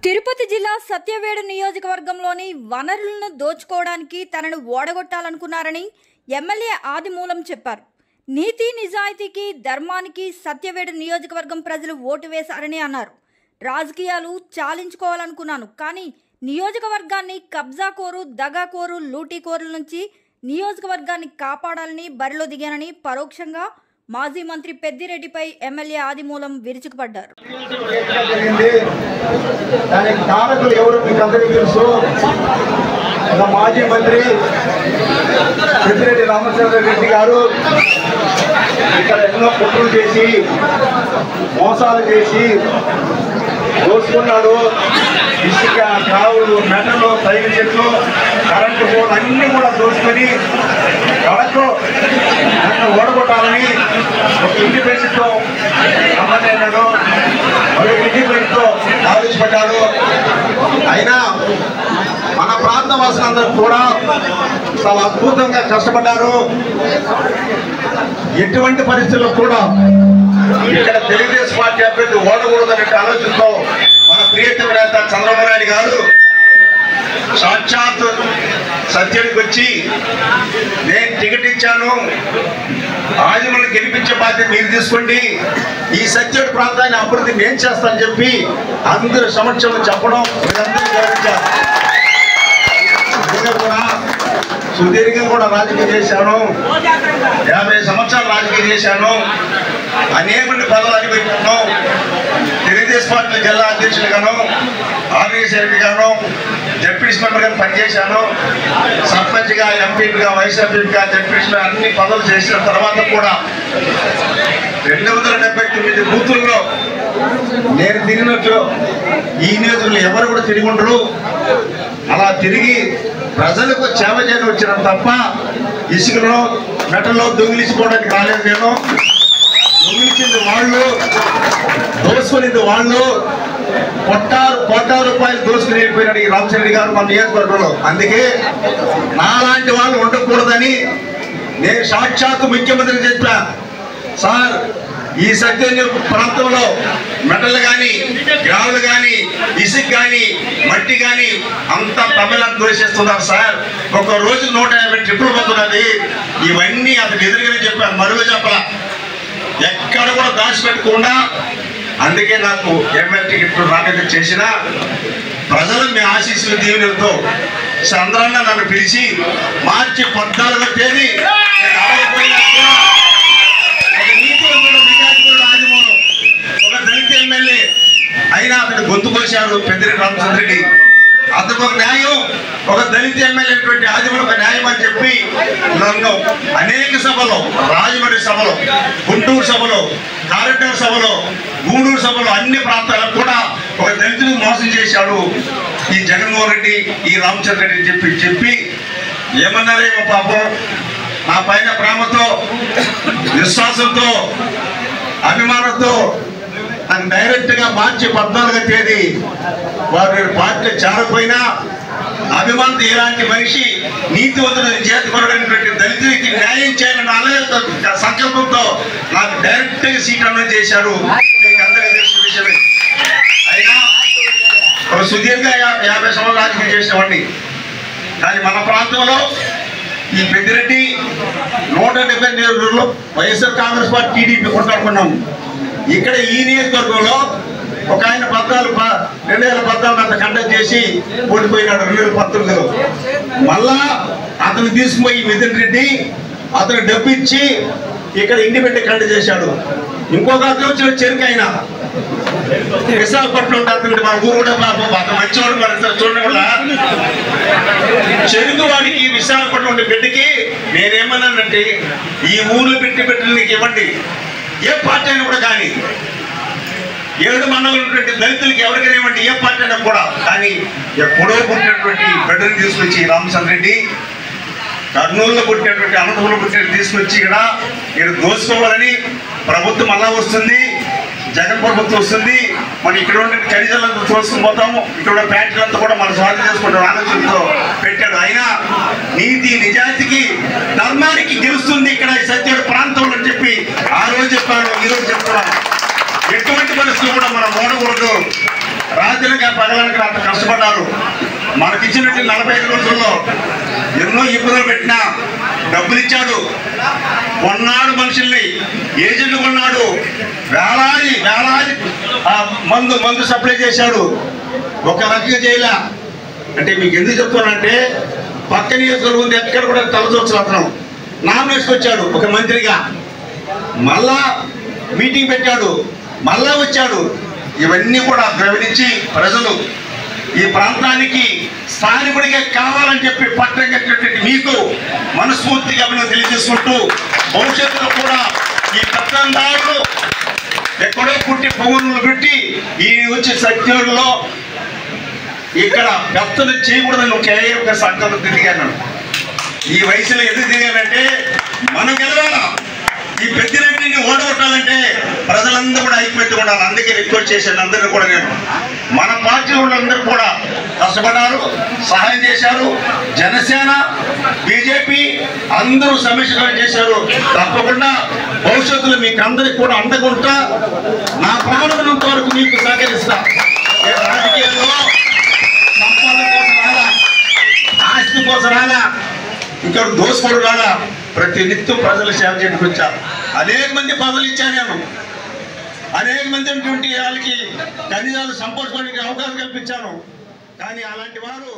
తిరుపతి జిల్లా సత్యవేడు నియోజకవర్గంలోని వనరులను దోచుకోవడానికి తనను ఓడగొట్టాలనుకున్నారని ఎమ్మెల్యే ఆదిమూలం చెప్పారు. నీతి నిజాయితీకి ధర్మానికి సత్యవేడు నియోజకవర్గం ప్రజలు ఓటు వేశారని అన్నారు. రాజకీయాలు చాలించుకోవాలనుకున్నాను, కానీ నియోజకవర్గాన్ని కబ్జాకోరు, దగాకోరు, లూటీకోరుల నుంచి నియోజకవర్గాన్ని కాపాడాలని బరిలో దిగానని పరోక్షంగా మాజీ మంత్రి పెద్దిరెడ్డిపై ఎమ్మెల్యే ఆదిమూలం విరుచుకుపడ్డారు. దానికి కారకులు ఎవరు మీకు అందరికీ తెలుసు. మాజీ మంత్రి పెద్దిరెడ్డి రామచంద్రారెడ్డి గారు ఇక్కడ ఎన్నో కుట్రలు చేసి మోసాలు చేసి దోసుకున్నాడు. ఇసుక, కావులు, మెటలు, తైల చెట్లు, కరెంటు పోలు అన్నీ కూడా దోసుకొని కడకు నన్ను ఓడగొట్టాలని ఒక ఇండిపెండెంట్తో అన్నాడు. ఒక ఇండిపెండెంట్తో ఆలోచించబడ్డాడు. అయినా మన ప్రాంత వాసులందరూ కూడా చాలా అద్భుతంగా కష్టపడ్డారు. ఎటువంటి పరిస్థితుల్లో కూడా ఇక్కడ తెలుగుదేశం పార్టీ అభ్యర్థి ఓడకూడదనే ఆలోచనతో మన ప్రియతమ నేత చంద్రబాబు నాయుడు గారు సాక్షాత్ సత్యానికి వచ్చి నేను టికెట్ ఇచ్చాను, ఆదిమూలను గెలిపించే బాధ్యత మీరు తీసుకోండి, ఈ సత్యుడి ప్రాంతాన్ని అభివృద్ధి నేను చేస్తానని చెప్పి అందరి సమక్షంలో చెప్పడం మీరందరూ గౌరవించారు. కూడా సుదీర్ఘంగా కూడా రాజకీయం చేశాను, 50 సంవత్సరాలు రాజకీయం చేశాను, అనేక పదవులు అనుభవించాను. తెలుగుదేశం పార్టీ జిల్లా అధ్యక్షులుగాను, ఆర్గనైజర్గాను, జడ్పీటీసీ మెంబర్గా పనిచేశాను. సర్పంచ్గా, ఎంపీగా, వైస్ ఎంపీగా, జడ్పీటీసీ అన్ని పదవులు చేసిన తర్వాత కూడా 279 బూతుల్లో నేను తిరిగినట్లు ఈ నియోజకవర్గంలో ఎవరు కూడా తిరిగి ఉండరు. అలా తిరిగి ప్రజలకు సేవ చేయడం వచ్చిన తప్ప ఇసుకలో మెటల్లో దొంగిలించుకోవడానికి రాలేదు. నేను దొంగిలించింది వాళ్ళు, దోసుకునేది వాళ్ళు. కోటారు రూపాయలు దోసుకుని వెళ్ళిపోయినాడు ఈ రామచంద్ర గారు మన నియోజకవర్గంలో. అందుకే నాలాంటి వాళ్ళు ఉండకూడదని నేను సాక్షాత్తు ముఖ్యమంత్రికి చెప్పా. సార్, ఈ సత్య ప్రాంతంలో మెటల్ కానీ, గ్రావులు కానీ, ఇసుక కానీ, మట్టి కానీ అంతా తమిళనాడు దోషిస్తున్నారు సార్. ఒక రోజు 150 ట్రిప్పులు పోతున్నది. ఇవన్నీ అతను ఎదురుగానే చెప్పాను, మరుగు చెప్పల, ఎక్కడ కూడా దాచిపెట్టకుండా. అందుకే నాకు ఎమ్మెల్యే టికెట్ రాకైతే చేసిన ప్రజలు మీ ఆశీస్సులు దీవెనలతో చంద్రన్న నన్ను పిలిచి మార్చి 14వ తేదీ ఒక దళిత ఎమ్మెల్యే అయినా అతను గొంతు కోశారు పెద్దిరెడ్డి రామచంద్రెడ్డి. అతను ఒక న్యాయం, ఒక దళిత ఎమ్మెల్యే ఆదిమూలం ఒక న్యాయం అని చెప్పి నన్ను అనేక సభలో, రాజమండ్రి సభలో, గుంటూరు సభలో, కారెడ్డూరు సభలో, గూడూరు సభలో, అన్ని ప్రాంతాలకు కూడా ఒక దళితులు మోసం చేశాడు ఈ జగన్మోహన్ రెడ్డి, ఈ రామచంద్ర రెడ్డి చెప్పి ఏమన్నారేమో పాపం నా పైన ప్రేమతో, విశ్వాసంతో, అభిమానంతో నాకు డైరెక్ట్గా మార్చి 14వ తేదీ వారు పార్టీ చేరకపోయినా అభిమానంతో ఎలాంటి మనిషి నీతివంతుడు చేతికొనటువంటి దళితుడికి న్యాయం చేయాలని ఆలోచన సంకల్పంతో నాకు డైరెక్ట్గా సీట్ అమలు చేశాడు. మీకు అందరికీ తెలిసిన విషయమే. అయినా ఒక సుదీర్ఘ 50 సంవత్సరాలు రాజకీయం చేసేవాడిని. కానీ మన ప్రాంతంలో ఈ పెద్దిరెడ్డి 170 నియోజకవర్గంలో వైఎస్ఆర్ కాంగ్రెస్ పార్టీ టీడీపీ కొట్లాడుకున్నాం. ఇక్కడ ఈ నియోజకవర్గంలో ఒక ఆయన 2014 అంత కండక్ట్ చేసి ఓడిపోయినాడు 2019లో. మళ్ళా అతను తీసుకుపోయి మిథున్ రెడ్డి అతను డబ్బు ఇచ్చి ఇక్కడ ఇండిపెండెంట్ కండక్ట్ చేశాడు. ఇంకొక అతను వచ్చిన చెరుకు అయినా విశాఖపట్నం అతను మన ఊరు కూడా అతను మంచివాడు. మన చూడడం వల్ల చెరుకు వాడికి విశాఖపట్నం ఉండే బిడ్డకి నేనేమన్నానంటే ఈ ఊర్లో పెట్టిన నీకు ఇవ్వండి, ఏ పార్టీ అయినా కూడా. కానీ 7 మండలం ఉన్నటువంటి దళితులకి ఎవరికైనా ఇవ్వండి, ఏ పార్టీ అయినా కూడా. కానీ ఎప్పుడో పుట్టినటువంటి బిడ్డను తీసుకొచ్చి రామచంద్ర రెడ్డి, కర్నూలులో పుట్టినటువంటి, అనంతపురంలో పుట్టిన తీసుకొచ్చి ఇక్కడ దోసుకోవాలని ప్రభుత్వం మళ్ళా వస్తుంది, జగన్ ప్రభుత్వం వస్తుంది, మనం ఇక్కడ ఉండే ఖనిజాలంతా తోసుకుని పోతాము, ఇక్కడ ఉన్న ఫ్యాక్టరీలంతా కూడా మనం స్వాధీనం చేసుకుంటాం ఆలోచనతో పెట్టాడు. అయినా నీతి నిజాయితీకి ధర్మానికి గెలుస్తుంది ఇక్కడ సత్యుడి ప్రాంతంలో అని చెప్పి ఆ రోజు చెప్పాను, ఈరోజు చెప్తున్నాను. ఎటువంటి పరిస్థితులు కూడా మనం ఓడకూడదు. రాత్రికి పగలనక అంత కష్టపడ్డారు. మనకిచ్చినట్టు 45 రోజుల్లో ఎన్నో ఇబ్బందులు పెట్టినా డబ్బులు ఇచ్చాడు, కొన్నాడు, మనుషుల్ని ఏజెంట్లు కొన్నాడు, వేలాది మందు సప్లై చేశాడు. ఒక రకంగా చేయలే. అంటే మీకు ఎందుకు చెప్తానంటే పక్క నియోజకవర్గం ఉంది, ఎక్కడ కూడా తలచవచ్చు. అతను నామినేషన్ వచ్చాడు ఒక మంత్రిగా, మళ్ళా మీటింగ్ పెట్టాడు, మళ్ళా వచ్చాడు. ఇవన్నీ కూడా గమనించి ప్రజలు ఈ ప్రాంతానికి స్థానికుడిగా కావాలని చెప్పి పట్టం కట్టినటువంటి మీకు మనస్ఫూర్తిగా తెలియజేసుకుంటూ భవిష్యత్తులో కూడా ఈ పట్టణదారులు ఎక్కడో పుట్టి పొగులు పెట్టి ఈ వచ్చే సత్యంలో ఇక్కడ పెత్తలు చేయకూడదని ఒకే ఒక సంకల్పం తిరిగాను. ఈ వయసులో ఎందుకు తిరిగానంటే మనం గెలవాలా, ఈ పెద్దిరెడ్డిని ఓడగొట్టాలంటే ప్రజలందరూ కూడా ఐక్యమత్యం ఉండాలి. అందుకే రిక్వెస్ట్ చేశాను అందరినీ కూడా. నేను మన పార్టీ వాళ్ళందరూ కూడా కష్టపడ్డారు, సహాయం చేశారు. జనసేన, బీజేపీ అందరూ సమీక్షలు చేశారు. తప్పకుండా భవిష్యత్తులో మీకు అందరికి కూడా అండగుంటా, నా ప్రాణులంత వరకు మీకు సహకరిస్తా. రాజకీయాల్లో సంపాదన కోసం రాలా, ఆస్తి కోసం రాలా, ఇక్కడ దోసుకోవడం రాలా, ప్రతి నిత్యం ప్రజలు సేవ చేయడానికి వచ్చారు. అనేక మంది పదవులు ఇచ్చాను నేను, అనేక మంది వాళ్ళకి ఖనిజాలు సంపాదించుకోవడానికి అవకాశం కల్పించాను. కానీ అలాంటి వారు